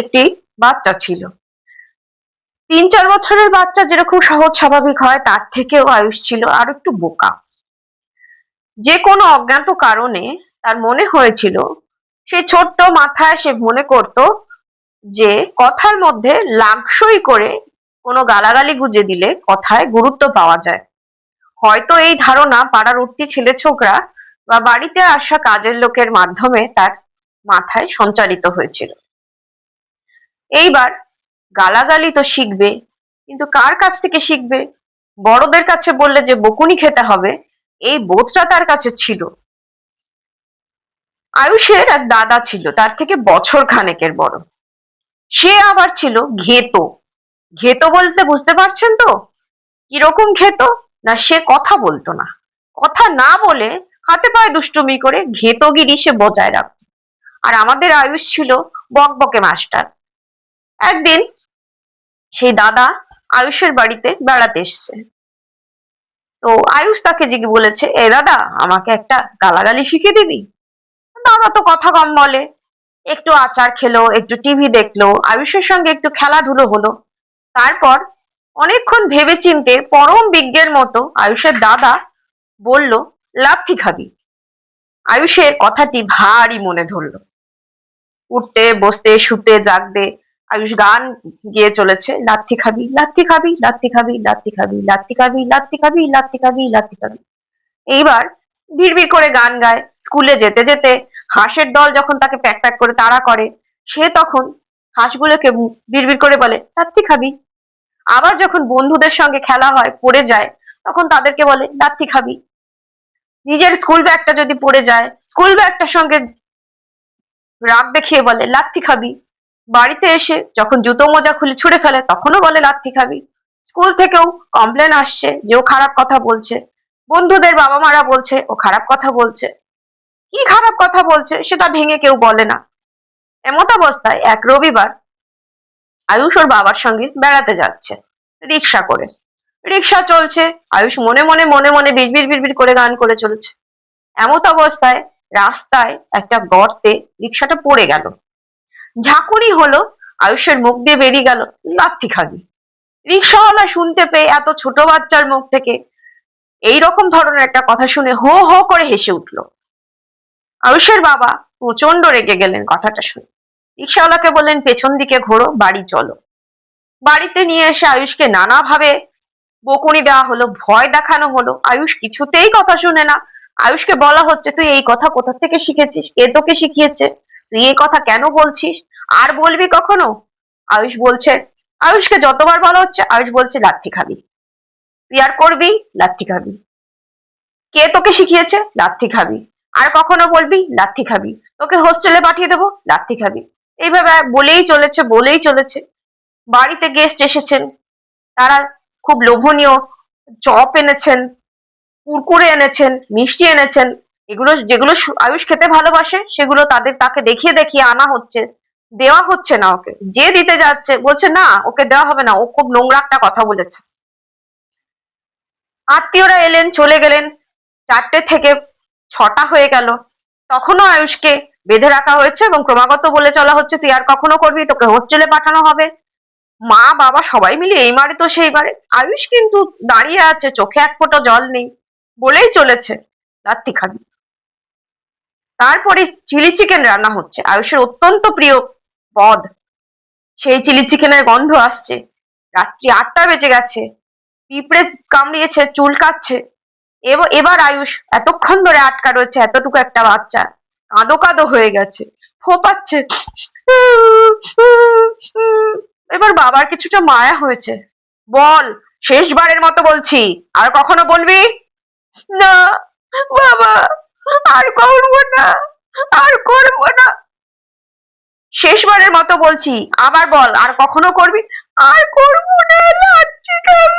একটি বাচ্চা ছিল। ৩-৪ বছরের বাচ্চা যেরকম সহজ স্বাভাবিক হয়, তার থেকেও আয়ুষ ছিল আর একটু বোকা। যে কোনো অজ্ঞাত কারণে তার মনে হয়েছিল, সে ছোট্ট মাথায় সে মনে করত যে কথার মধ্যে লাংসই করে কোনো গালাগালি গুজে দিলে কথায় গুরুত্ব পাওয়া যায়। হয়তো এই ধারণা পাড়ার উঠতি ছেলে ছোকরা বা বাড়িতে আসা কাজের লোকের মাধ্যমে তার মাথায় সঞ্চারিত হয়েছিল। এইবার গালাগালি তো শিখবে, কিন্তু কার কাছ থেকে শিখবে? বড়দের কাছে বললে যে বকুনি খেতে হবে, এই বোধটা তার কাছে ছিল। আয়ুষের এক দাদা ছিল, তার থেকে বছর খানেকের বড়। সে আবার ছিল ঘেঁতো। ঘেঁতো বলতে বুঝতে পারছেন তো কিরকম ঘেঁতো? না, সে কথা বলতো না, কথা না বলে হাতে পায়ে দুষ্টুমি করে ঘেঁতোগিরি সে বজায় রাখত। আর আমাদের আয়ুষ ছিল বকবকে মাস্টার। একদিন সেই দাদা আয়ুষের বাড়িতে বেড়াতে এসছে। তো আয়ুষ তাকে জিজ্ঞেস বলেছে, এ দাদা, আমাকে একটা গালাগালি শিখিয়ে দিবি? দাদা তো কথা কম বলে, একটু আচার খেলো, একটু টিভি দেখলো, আয়ুষের সঙ্গে একটু খেলাধুলো হলো। তারপর অনেকক্ষণ ভেবেচিন্তে পরম বিজ্ঞের মতো আয়ুষের দাদা বলল, লাথি খাবি। আয়ুষের কথাটি ভারী মনে ধরলো। উঠতে বসতে শুতে জাগতে আয়ুষ গান গেয়ে চলেছে, লাথি খাবি, লাথি খাবি, লাথি খাবি, লাথি খাবি, লাথি খাবি, লাথি খাবি, লাথি খাবি, লাথি খাবি। এইবার বিড়বিড় করে গান গায়। স্কুলে যেতে যেতে হাঁসের দল যখন তাকে প্যাক প্যাক করে তাড়া করে, সে তখন হাঁসগুলোকে বিড়বিড় করে বলে, লাথি খাবি। আবার যখন বন্ধুদের সঙ্গে খেলা হয়, পড়ে যায়, তখন তাদেরকে বলে, লাথি খাবি। নিজের স্কুল ব্যাগটা যদি পড়ে যায়, স্কুল ব্যাগটার সঙ্গে রাগ দেখিয়ে বলে, লাথি খাবি। বাড়িতে এসে যখন জুতো মোজা খুলে ছুঁড়ে ফেলে, তখনও বলে, লাথি খাবি। স্কুল থেকেও কমপ্লেন আসছে যে ও খারাপ কথা বলছে, বন্ধুদের বাবা মারা বলছে ও খারাপ কথা বলছে। কি খারাপ কথা বলছে সেটা ভেঙে কেউ বলে না। এমত অবস্থায় এক রবিবার আয়ুষ ওর বাবার সঙ্গে বেড়াতে যাচ্ছে রিক্সা করে। রিক্সা চলছে, আয়ুষ মনে মনে মনে মনে বিড়বিড় বিড়বিড় করে গান করে চলেছে। এমত অবস্থায় রাস্তায় একটা গর্তে রিক্সাটা পড়ে গেল। ঝাঁকুনি হলো, আয়ুষের মুখ দিয়ে বেরিয়ে গেল, লাথি খাবি। রিক্সাওয়ালা শুনতে পেয়ে এত ছোট বাচ্চার মুখ থেকে এইরকম ধরনের একটা কথা শুনে হো হো করে হেসে উঠলো। আয়ুষের বাবা প্রচন্ড রেগে গেলেন কথাটা শুনে। রিক্সাওয়ালাকে বললেন, পেছন দিকে ঘোরো, বাড়ি চলো। বাড়িতে নিয়ে এসে আয়ুষকে নানাভাবে বকুনি দেওয়া হলো, ভয় দেখানো হলো। আয়ুষ কিছুতেই কথা শুনে না। আয়ুষকে বলা হচ্ছে, তুই এই কথা কোথা থেকে শিখেছিস? কে তোকে শিখিয়েছে? তুই এই কথা কেন বলছিস? আর বলবি কখনো? আয়ুষ বলছে, আয়ুষকে যতবার বলা হচ্ছে, আয়ুষ বলছে, লাথি খাবি। তুই আর করবি, লাথি খাবি। কে তোকে শিখিয়েছে? লাথি খাবি। আর কখনো বলবি, লাথি খাবি। তোকে হোস্টেলে পাঠিয়ে দেবো, লাথি খাবি। এইভাবে বলেই চলেছে, বলেই চলেছে। বাড়িতে গেস্ট এসেছেন, তারা খুব লোভনীয় চপ এনেছেন, কুরকুরে এনেছেন, মিষ্টি এনেছেন। এগুলো যেগুলো আয়ুষ খেতে ভালোবাসে, সেগুলো তাকে দেখিয়ে দেখিয়ে আনা হচ্ছে, দেওয়া হচ্ছে না ওকে। যে দিতে যাচ্ছে বলছে, না ওকে দেওয়া হবে না, ও খুব নোংরা একটা কথা বলেছে। আত্মীয়রা এলেন, চলে গেলেন। 4টে থেকে 6টা হয়ে গেল, তখনও আয়ুষকে বেঁধে রাখা হয়েছে এবং ক্রমাগত বলে চলা হচ্ছে, তুই আর কখনো করবি, তোকে হোস্টেলে পাঠানো হবে। মা বাবা সবাই মিলে এই মারে তো সেই মারে। আয়ুষ কিন্তু দাঁড়িয়ে আছে, চোখে এক ফোঁটা জল নেই, বলেই চলেছে, লাথি খাবি। তারপরে চিলি চিকেন রান্না হচ্ছে, আয়ুষের অত্যন্ত প্রিয় পদ। সেই চিলি চিকেনের গন্ধ আসছে। রাত্রি 8টা বেজে গেছে, পিঁপড়ে কামড়িয়েছে, চুল কাচ্ছে। এবার আয়ুষ এতক্ষণ ধরে আটকা রয়েছে, এতটুকু একটা বাচ্চা কাঁদো কাঁদো হয়ে গেছে, ফোপাচ্ছে। এবার বাবার কিছুটা মায়া হয়েছে। বল, শেষবারের মতো বলছি, আর কখনো বলবি না? বাবা, আর করবো না, আর করবো না। শেষবারের মতো বলছি, আবার বল, আর কখনো করবি? আর করবো না, লাথি খাবো।